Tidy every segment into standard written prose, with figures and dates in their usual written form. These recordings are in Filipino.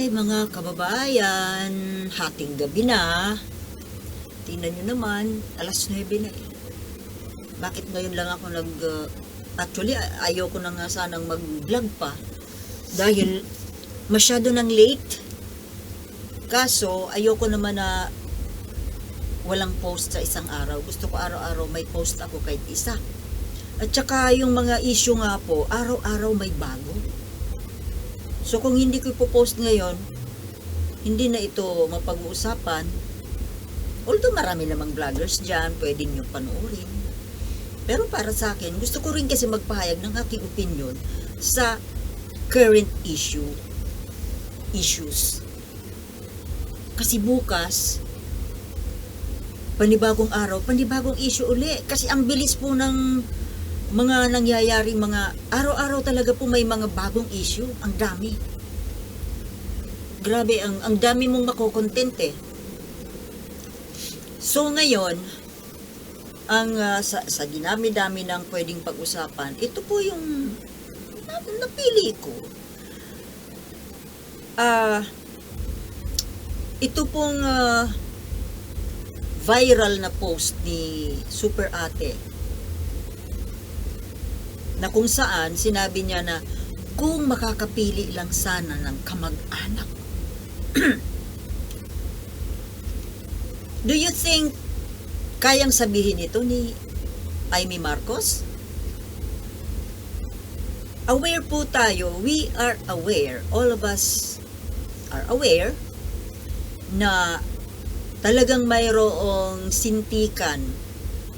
Hi mga kababayan, hating gabi na. Tingnan nyo naman, alas 9 na eh. Bakit ngayon lang ako actually, ayoko na nga sanang mag-vlog pa. Dahil masyado nang late. Kaso, ayoko naman na walang post sa isang araw. Gusto ko araw-araw may post ako kahit isa. At saka yung mga issue nga po, araw-araw may bago. So kung hindi ko ipopost ngayon, hindi na ito mapag-uusapan. Although marami namang vloggers dyan, pwede nyo panoorin. Pero para sa akin, gusto ko rin kasi magpahayag ng aking opinion sa current issues. Kasi bukas, panibagong araw, panibagong issue uli. Kasi ang bilis po ng mga nangyayari, mga araw-araw talaga po may mga bagong issue. Ang dami. Grabe, ang dami mong makokontent eh. So ngayon, sa dinami-dami ng pwedeng pag-usapan, ito po yung napili ko. Ito pong viral na post ni Super Ate, na kung saan sinabi niya na kung makakapili lang sana ng kamag-anak. Do you think kayang sabihin ito ni Amy Marcos? Aware po tayo, we are aware, all of us are aware na talagang mayroong sintikan,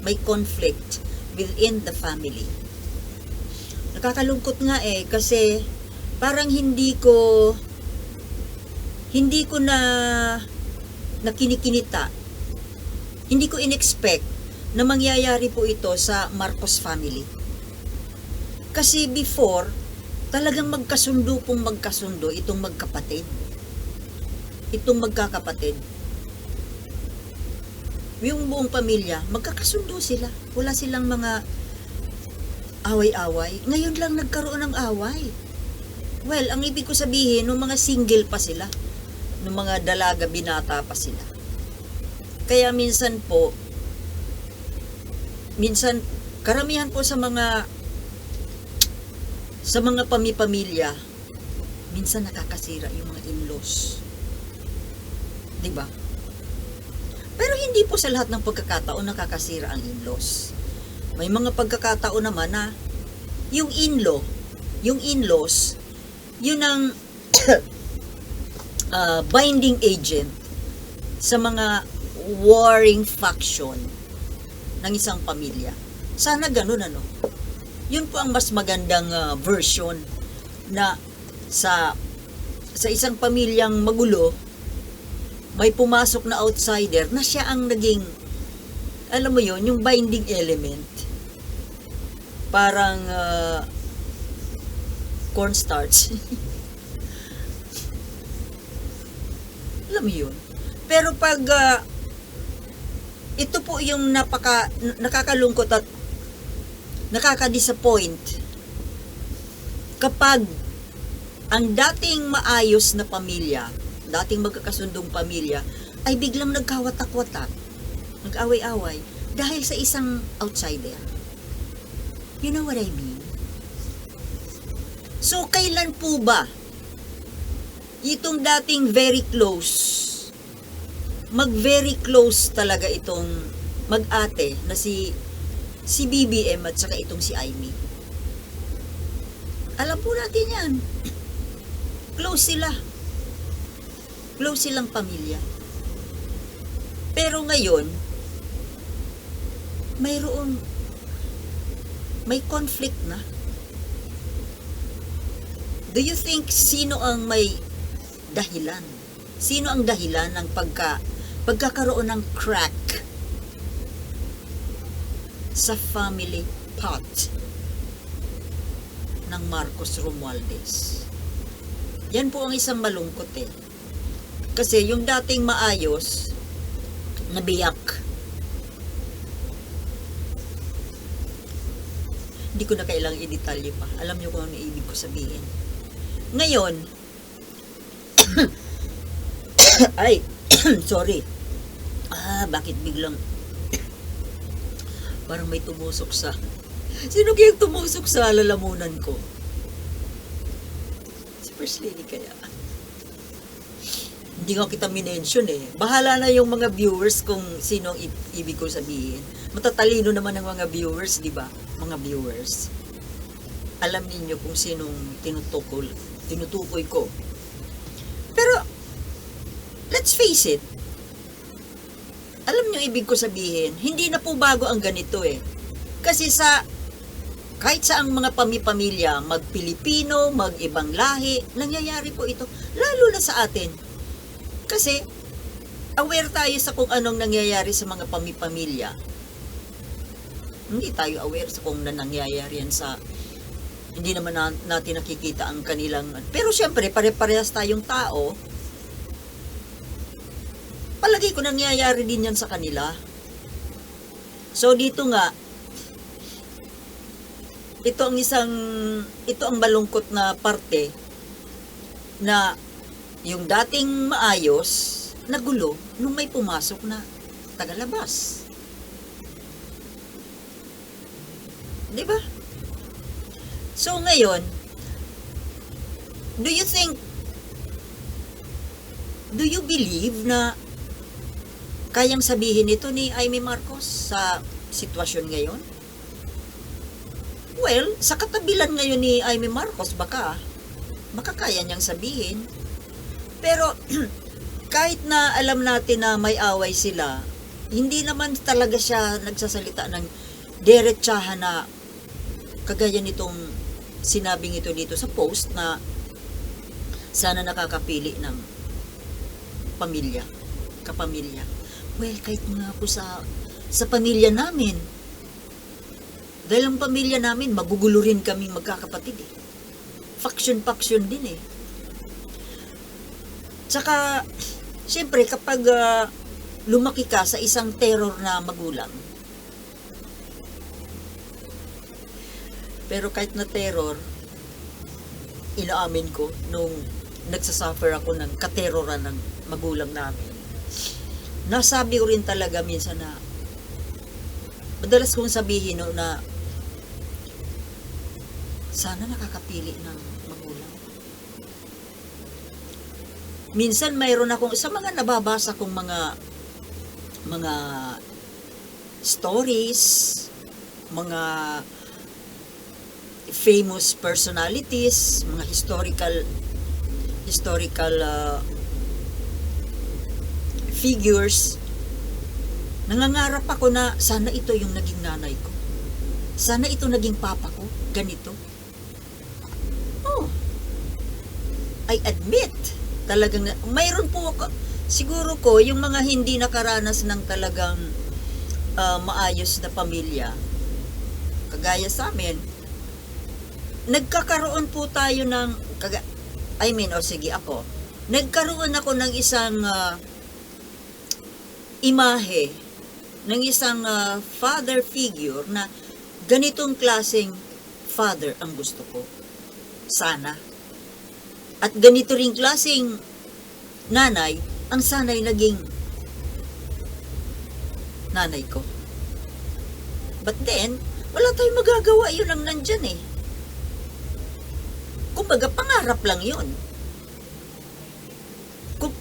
may conflict within the family. Nakakalungkot nga eh, kasi parang hindi ko na kinikinita, hindi ko inexpect na mangyayari po ito sa Marcos family. Kasi before, talagang magkasundo itong magkakapatid. Yung buong pamilya, magkakasundo sila. Wala silang mga away-away. Ngayon lang nagkaroon ng away. Well, ang ibig ko sabihin, nung mga single pa sila, nung mga dalaga, binata pa sila. Kaya minsan, karamihan po sa mga pamilya, minsan nakakasira yung mga in-laws. Diba? Pero hindi po sa lahat ng pagkakataon nakakasira ang in-laws. May mga pagkakataon naman na yung in-laws, yun ang binding agent sa mga warring faction ng isang pamilya. Sana ganun ano. Yun po ang mas magandang version na sa isang pamilyang magulo, may pumasok na outsider na siya ang naging, alam mo yun, yung binding element. Parang cornstarch. Alam mo yun. Pero pag ito po yung nakakalungkot at nakaka-disappoint kapag ang dating maayos na pamilya, dating magkakasundong pamilya, ay biglang nagkawatak-watak, nag-away-away dahil sa isang outsider. You know what I mean? So, kailan po ba itong dating very close, mag-very close talaga itong mag-ate na si BBM at saka itong si Amy? Alam po natin yan. Close sila. Close silang pamilya. Pero ngayon, may conflict na. Do you think sino ang may dahilan? Sino ang dahilan ng pagkakaroon ng crack sa family pot ng Marcos Romualdez? Yan po ang isang malungkot eh. Kasi yung dating maayos, nabiyak. Hindi ko na kailangang i-detalye pa. Alam niyo kung ano ibig ko sabihin. Ngayon, Ay, sorry. Bakit biglang parang may tumusok sa... Sino kayang tumusok sa lalamunan ko? Si First Lady kaya. Hindi ko kita minention eh. Bahala na yung mga viewers kung sino ang ibig ko sabihin. Matatalino naman ang mga viewers, di ba? Mga viewers. Alam niyo kung sinong tinutukoy ko. Pero, let's face it, alam niyo ibig ko sabihin, hindi na po bago ang ganito eh. Kasi kahit sa ang mga pamilya, mag-Pilipino, mag-ibang lahi, nangyayari po ito, lalo na sa atin. Kasi, aware tayo sa kung anong nangyayari sa mga pamilya. Hindi tayo aware sa kung nangyayari yan sa, hindi naman natin nakikita ang kanilang, pero syempre, pare-parehas tayong tao, palagi ko nangyayari din yan sa kanila. So dito nga, ito ang malungkot na parte na yung dating maayos, nagulo nung may pumasok na tagalabas. 'Di ba? So ngayon, do you believe na kayang sabihin ito ni Amy Marcos sa sitwasyon ngayon? Well, sa katabilan ngayon ni Amy Marcos, baka kaya niyang sabihin. Pero, kahit na alam natin na may away sila, hindi naman talaga siya nagsasalita ng diretsahan na kagaya nitong sinabing ito dito sa post na sana nakakapili ng kapamilya. Well, kahit nga po sa pamilya namin, dahil ang pamilya namin, magugulo rin kaming magkakapatid eh. Faction din eh. Tsaka, siyempre, kapag lumaki ka sa isang terror na magulang, pero kahit na terror, inaamin ko, nung nagsasuffer ako ng katerroran ng magulang namin, nasabi ko rin talaga minsan na, madalas kong sabihin no, na sana nakakapili ng magulang. Minsan mayroon akong, sa mga nababasa kong mga stories, mga famous personalities, mga historical figures, nangangarap ako na sana ito yung naging nanay ko. Sana ito naging papa ko. Ganito. Oh. I admit, talagang, mayroon po ako, siguro ko, yung mga hindi nakaranas ng talagang maayos na pamilya, kagaya sa amin, nagkakaroon po tayo ng, sige ako, nagkaroon ako ng isang imahe ng isang father figure na ganitong klaseng father ang gusto ko. Sana. At ganito ring klaseng nanay ang sana'y naging nanay ko. But then, wala tayong magagawa, yun ang nandyan eh. Kumbaga, pangarap lang yun.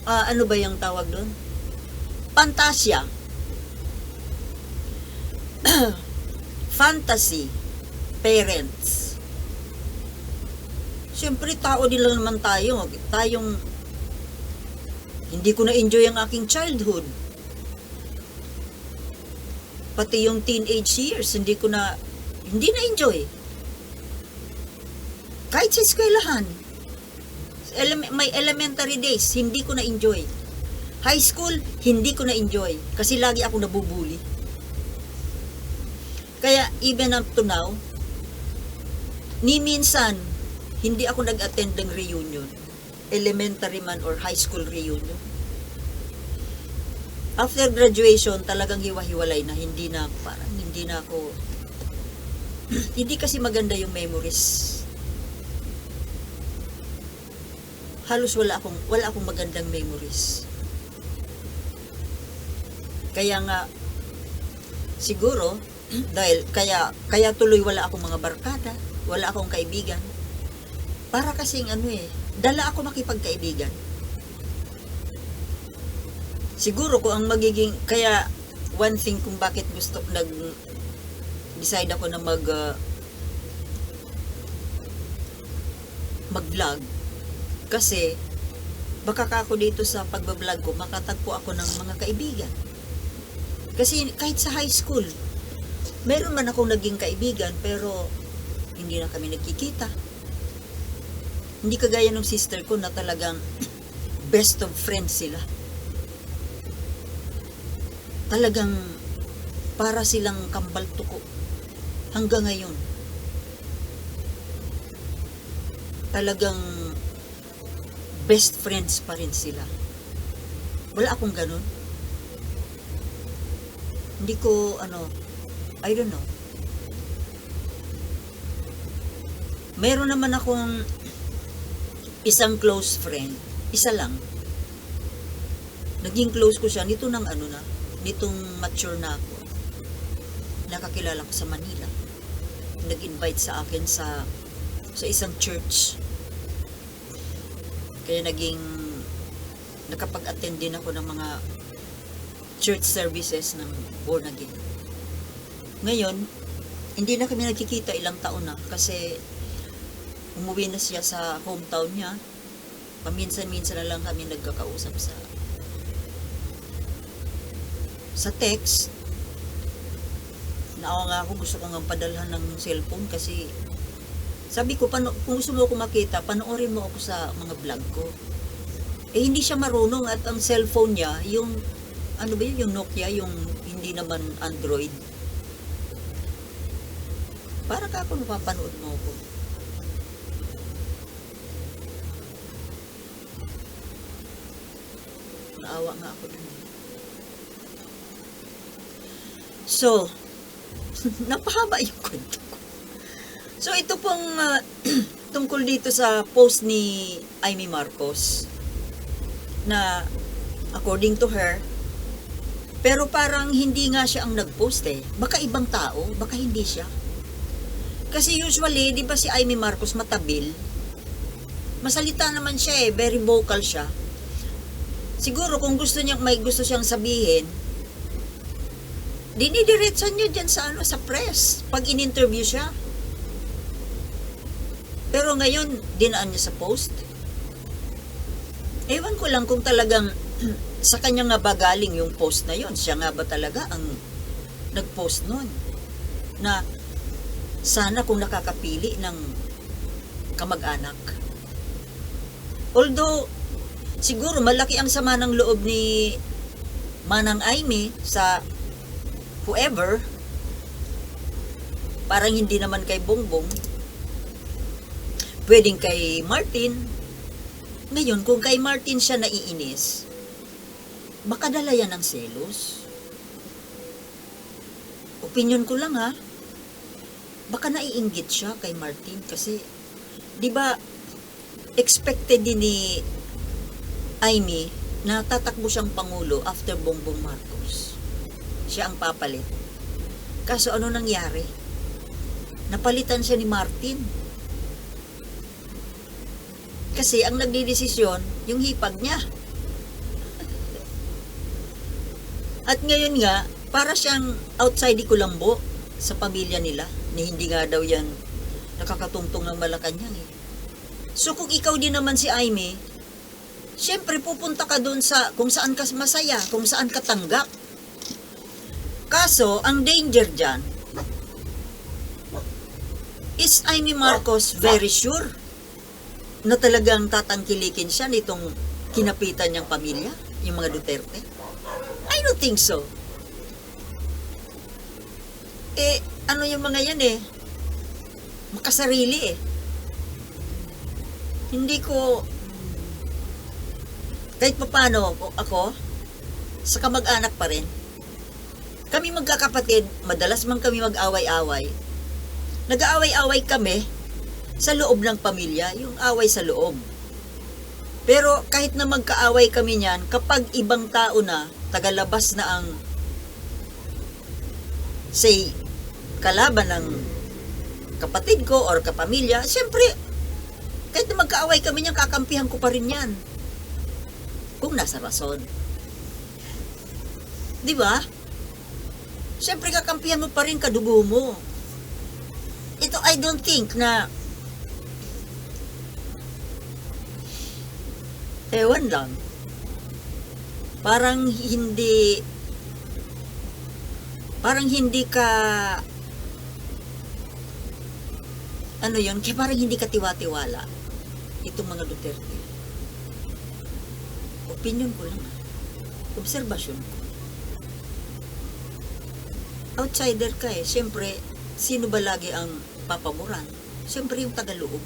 Ano ba yung tawag doon? Fantasya. Fantasy. Parents. Siyempre, tao din lang naman tayo. Hindi ko na-enjoy ang aking childhood. Pati yung teenage years, hindi na-enjoy. Kahit sa eskwelahan. May elementary days, hindi ko na-enjoy. High school, hindi ko na-enjoy. Kasi lagi ako nabubuli. Kaya, even up to now, ni minsan, hindi ako nag-attend ng reunion. Elementary man or high school reunion. After graduation, talagang hiwa-hiwalay na. Hindi na ako, hindi kasi maganda yung memories. halos wala akong magandang memories. Kaya nga, siguro, dahil kaya tuloy wala akong mga barkada, wala akong kaibigan. Para kasing dala ako makipagkaibigan. Siguro ko ang magiging, kaya one thing kung bakit decide ako na mag-vlog, kasi baka ako dito sa pagbablog ko, makatagpo ako ng mga kaibigan. Kasi kahit sa high school, meron man akong naging kaibigan, pero hindi na kami nagkikita. Hindi kagaya ng sister ko na talagang best of friends sila. Talagang para silang kambal tuko hanggang ngayon. Talagang best friends pa rin sila. Wala akong ganun. Hindi ko I don't know. Meron naman akong isang close friend, isa lang. Naging close ko siya nitong mature na ako. Nakakilala ko sa Manila. Nag-invite sa akin sa isang church. Kaya nakapag-attend din ako ng mga church services ng born again. Ngayon, hindi na kami nagkikita ilang taon na kasi umuwi na siya sa hometown niya. Paminsan-minsan na lang kami nagkakausap sa text. Naawa nga ako, gusto ko nga padalhan ng cellphone kasi sabi ko, kung gusto mo ako makita, panoorin mo ako sa mga vlog ko. Hindi siya marunong at ang cellphone niya, yung yung Nokia, yung hindi naman Android. Para ka ako napapanood mo ako. Naawa nga ako dun. So, napahaba yung kwento ko. So, ito pong tungkol dito sa post ni Amy Marcos na according to her, pero parang hindi nga siya ang nag-post Baka ibang tao, baka hindi siya. Kasi usually, di ba si Amy Marcos matabil? Masalita naman siya very vocal siya. Siguro kung may gusto siyang sabihin, dinidiretsan niya dyan sa press pag in-interview siya. Pero ngayon, dinaan niya sa post. Ewan ko lang kung talagang sa kanya nga ba galing yung post na yon. Siya nga ba talaga ang nag-post nun? Na sana kung nakakapili ng kamag-anak. Although, siguro malaki ang sama ng loob ni Manang Amy sa whoever, parang hindi naman kay Bongbong, pwedeng kay Martin. Ngayon, kung kay Martin siya naiinis, baka dala yan ng selos. Opinion ko lang baka naiinggit siya kay Martin kasi, di ba, expected din ni Amy na tatakbo siyang Pangulo after Bongbong Marcos. Siya ang papalit. Kaso ano nangyari? Napalitan siya ni Martin. Kasi ang nagdidesisyon, yung hipag niya. At ngayon nga, para siyang outside Kulambo sa pamilya nila, na hindi nga daw yan nakakatungtong ng Malacanang So kung ikaw din naman si Amy, syempre pupunta ka doon sa kung saan ka masaya, kung saan ka tanggap. Kaso, ang danger dyan is Amy Marcos very sure na talagang tatangkilikin siya nitong kinapitan niyang pamilya, yung mga Duterte. I don't think so. Ano yung mga yan makasarili Hindi ko, kahit paano ako, sa kamag-anak pa rin. Kami magkakapatid, madalas man kami mag-away-away. Nag-aaway-away kami sa loob ng pamilya, yung away sa loob. Pero kahit na magkaaway kami niyan, kapag ibang tao na, tagalabas na ang, say, kalaban ng kapatid ko or kapamilya, siyempre, kahit na magkaaway kami niyan, kakampihan ko pa rin yan. Kung nasa rason. Di ba? Siyempre, kakampihan mo pa rin kadugo mo. Ito, I don't think na ewan lang. Parang hindi ka ano yun, kaya parang hindi ka tiwa-tiwala itong mga Duterte. Opinion ko lang. Obserbasyon ko. Outsider ka eh. Siyempre, sino ba lagi ang papaboran? Siyempre yung tagaloob.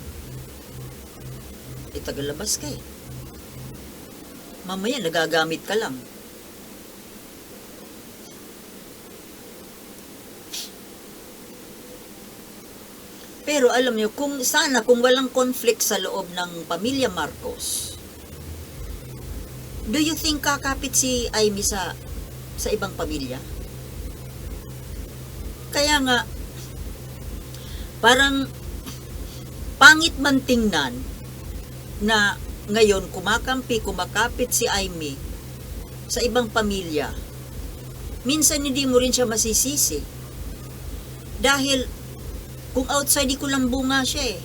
Tagalabas ka eh. Mamaya nagagamit ka lang. Pero alam niyo, kung walang conflict sa loob ng pamilya Marcos, do you think kakapit si Amy sa ibang pamilya? Kaya nga, parang pangit man tingnan na ngayon kumakapit si Amy sa ibang pamilya. Minsan hindi mo rin siya masisisi. Dahil kung outside ko lang bunga siya eh.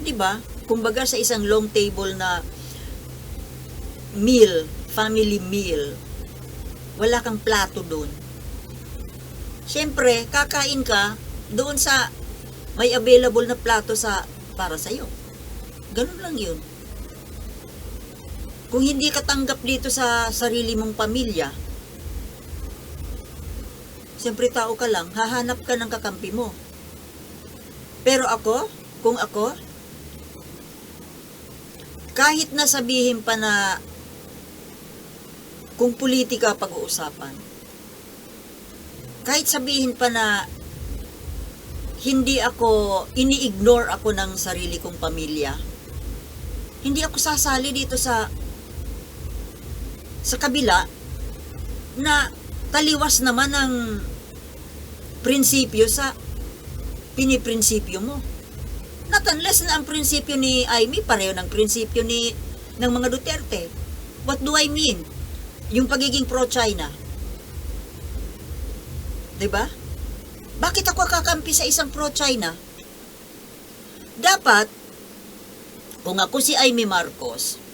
'Di ba? Kumbaga sa isang long table na meal, family meal, wala kang plato doon. Siyempre, kakain ka doon sa may available na plato para sa iyo. Ganun lang 'yun. Kung hindi ka tanggap dito sa sarili mong pamilya, siyempre tao ka lang, hahanap ka ng kakampi mo. Pero kung ako, kahit na sabihin pa na kung politika pag-uusapan, kahit sabihin pa na ini-ignore ako ng sarili kong pamilya, hindi ako sasali dito sa kabila na taliwas naman ang prinsipyo sa piniprinsipyo mo. Not unless na ang prinsipyo ni Amy pareho ng prinsipyo ng mga Duterte. What do I mean? Yung pagiging pro-China. 'Di ba? Bakit ako kakampi sa isang pro-China? Dapat, kung ako si Amy Marcos,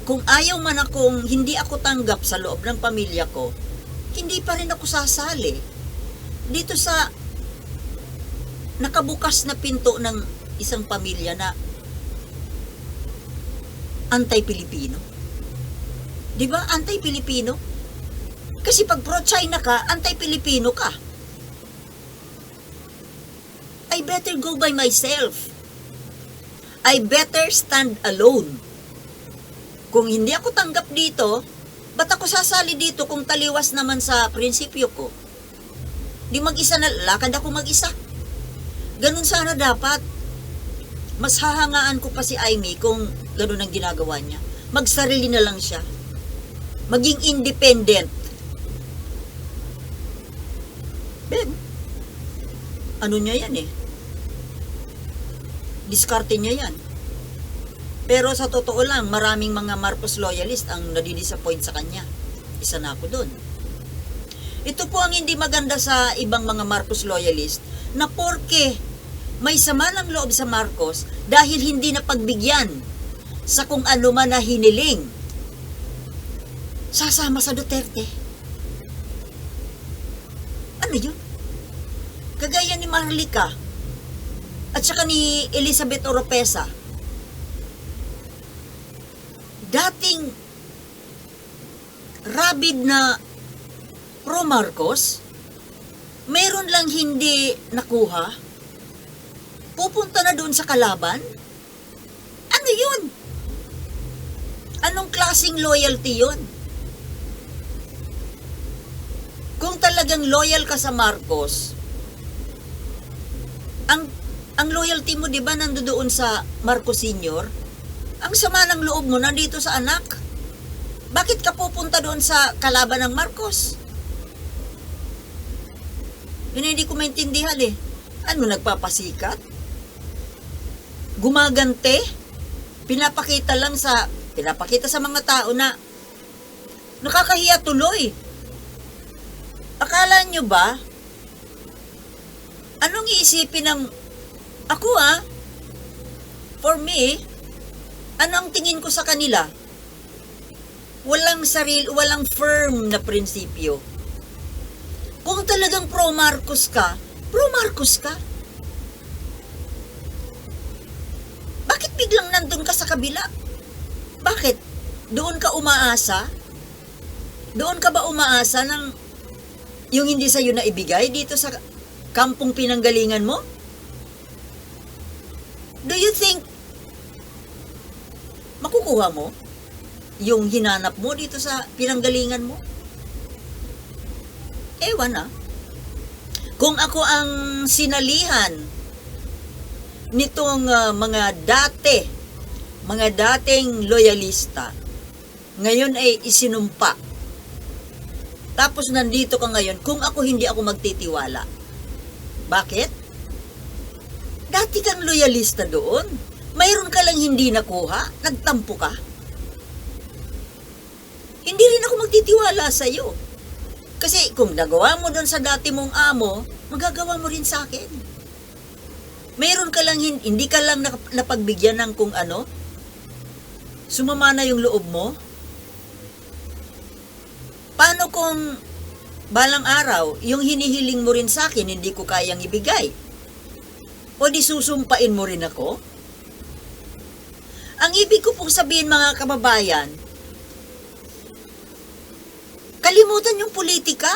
kung ayaw man hindi ako tanggap sa loob ng pamilya ko, hindi pa rin ako sasali dito sa nakabukas na pinto ng isang pamilya na anti-Pilipino. 'Di ba? Anti-Pilipino? Kasi pag pro-China ka, anti-Pilipino ka. I better go by myself. I better stand alone. Kung hindi ako tanggap dito, ba't ako sasali dito kung taliwas naman sa prinsipyo ko? Di mag-isa na, lakad ako mag-isa. Ganun sana dapat. Mas hahangaan ko pa si Amy kung ganun ang ginagawa niya. Magsarili na lang siya. Maging independent. Ben, ano niya yan eh? Diskarte niya yan. Pero sa totoo lang, maraming mga Marcos loyalist ang nadidisappoint sa kanya. Isa na ako doon. Ito po ang hindi maganda sa ibang mga Marcos loyalist na porke may sama ng loob sa Marcos dahil hindi na pagbigyan sa kung ano man na hiniling, sasama sa Duterte. Ano yun? Kagaya ni Marlica at saka ni Elizabeth Oropesa. Dating rabid na pro-Marcos, meron lang hindi nakuha, pupunta na doon sa kalaban? Ano yun? Anong klaseng loyalty yun? Kung talagang loyal ka sa Marcos, Ang loyalty mo, di ba, nandoon sa Marcos Sr.? Ang sama ng loob mo nandito sa anak. Bakit ka pupunta doon sa kalaban ng Marcos? Yun hindi ko maintindihan eh. Ano, nagpapasikat? Gumagante? Pinapakita sa mga tao na nakakahiya tuloy. Akala nyo ba, anong iisipin ng, ako for me, ano ang tingin ko sa kanila? Walang firm na prinsipyo. Kung talagang pro-Marcos ka, pro-Marcos ka. Bakit biglang nandun ka sa kabila? Bakit? Doon ka umaasa? Doon ka ba umaasa ng yung hindi sa'yo na ibigay dito sa kampong pinanggalingan mo? Do you think makukuha mo yung hinanap mo dito sa pinanggalingan mo? Ewan Kung ako ang sinalihan nitong mga dating loyalista, ngayon ay isinumpa. Tapos nandito ka ngayon, kung ako hindi ako magtitiwala. Bakit? Dati kang loyalista doon. Mayroon ka lang hindi nakuha, nagtampo ka. Hindi rin ako magtitiwala sa iyo. Kasi kung nagawa mo doon sa dati mong amo, magagawa mo rin sa akin. Mayroon ka lang, hindi ka lang napagbigyan ng kung ano. Sumama na yung loob mo. Paano kung balang araw, yung hinihiling mo rin sa akin, hindi ko kayang ibigay? O di susumpain mo rin ako? Ang ibig ko pong sabihin, mga kababayan, kalimutan yung politika.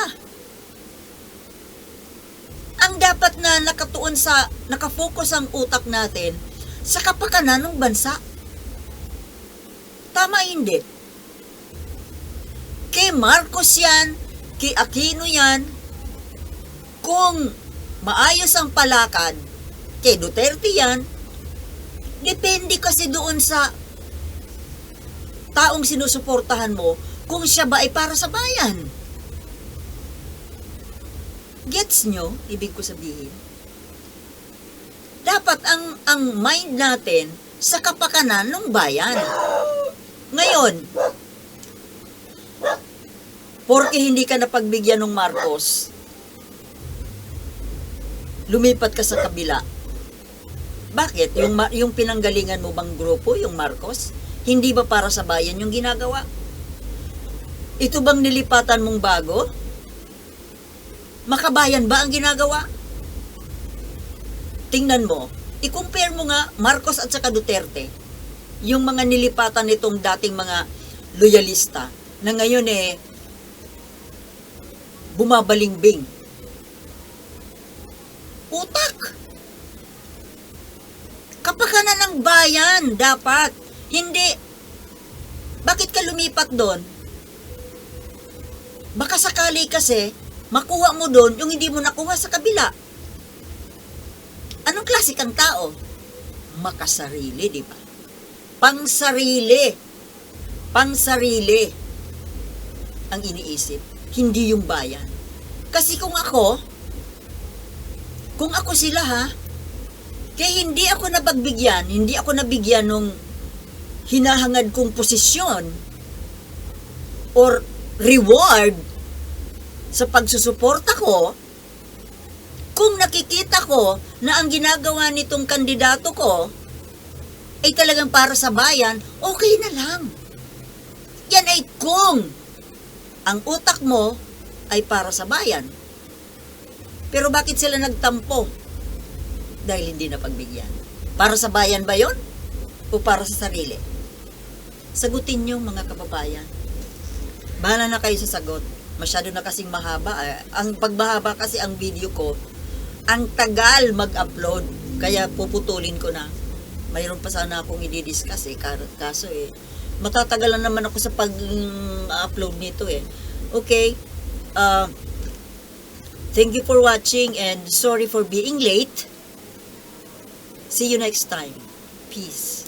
Ang dapat na nakafocus ang utak natin sa kapakanan ng bansa. Tama hindi? Kay Marcos yan, kay Aquino yan, kung maayos ang palakad, kay Duterte yan, depende kasi doon sa taong sinusuportahan mo kung siya ba ay para sa bayan. Gets nyo? Ibig ko sabihin. Dapat ang mind natin sa kapakanan ng bayan. Ngayon, porke hindi ka napagbigyan ng Marcos, lumipat ka sa kabila. Bakit? Yung pinanggalingan mo bang grupo, yung Marcos, hindi ba para sa bayan yung ginagawa? Ito bang nilipatan mong bago? Makabayan ba ang ginagawa? Tingnan mo, i-compare mo nga Marcos at saka Duterte, yung mga nilipatan nitong dating mga loyalista, na ngayon bumabalingbing. Utak! Kapakanan ng bayan, dapat. Hindi. Bakit ka lumipat doon? Baka sakali kasi, makuha mo doon yung hindi mo nakuha sa kabila. Anong klase kang tao? Makasarili, di ba? Pangsarili. Pangsarili ang iniisip. Hindi yung bayan. Kasi kung ako sila kaya hindi ako nabigyan ng hinahangad kong posisyon or reward sa pagsusuporta ko, kung nakikita ko na ang ginagawa nitong kandidato ko ay talagang para sa bayan, okay na lang. Yan ay kung ang utak mo ay para sa bayan. Pero bakit sila nagtampo? Dahil hindi napagbigyan. Para sa bayan ba yon? O para sa sarili? Sagutin nyo, mga kababayan. Bahala na kayo sa sagot. Masyado na kasing mahaba. Ang pagbahaba kasi ang video ko, ang tagal mag-upload. Kaya puputulin ko na. Mayroon pa sana akong i-discuss kaso matatagalan naman ako sa pag-upload nito Okay. Thank you for watching and sorry for being late. See you next time. Peace.